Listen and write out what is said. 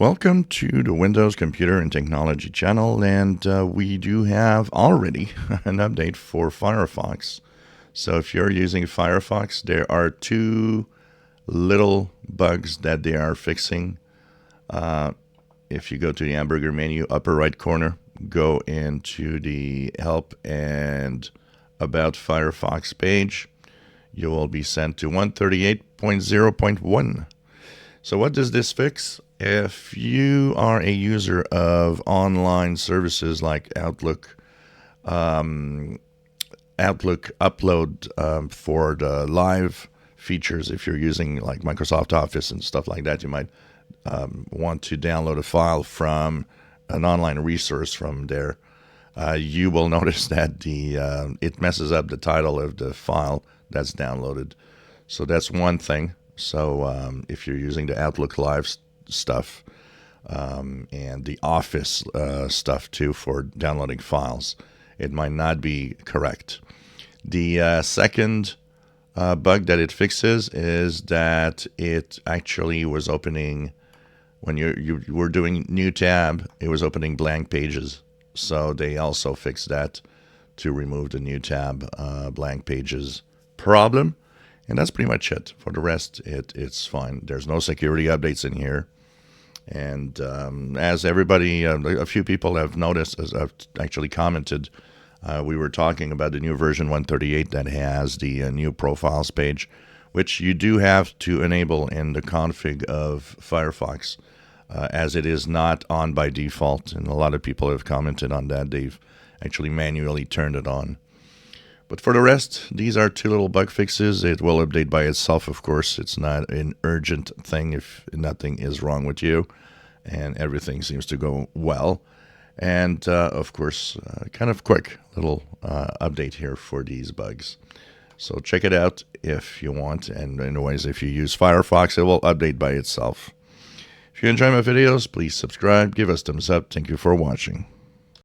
Welcome to the Windows Computer and Technology channel, and we do have already an update for Firefox. So if you're using Firefox, there are two little bugs that they are fixing. If you go to the hamburger menu, upper right corner, go into the Help and About Firefox page, you will be sent to 138.0.1. So what does this fix? If you are a user of online services like Outlook Upload for the live features, if you're using like Microsoft Office and stuff like that, you might want to download a file from an online resource from there. You will notice that it messes up the title of the file that's downloaded. So that's one thing. So if you're using the Outlook Live stuff and the Office stuff too for downloading files, it might not be correct. The second bug that it fixes is that it actually was opening, when you were doing new tab, it was opening blank pages. So they also fixed that to remove the new tab blank pages problem. And that's pretty much it. For the rest, it's fine. There's no security updates in here. And as everybody, a few people have noticed, as I've actually commented, we were talking about the new version 138 that has the new profiles page, which you do have to enable in the config of Firefox, as it is not on by default. And a lot of people have commented on that. They've actually manually turned it on. But for the rest, these are two little bug fixes. It will update by itself, of course. It's not an urgent thing if nothing is wrong with you and everything seems to go well. And, of course, kind of quick little update here for these bugs. So check it out if you want. And anyways, if you use Firefox, it will update by itself. If you enjoy my videos, please subscribe, give us thumbs up. Thank you for watching.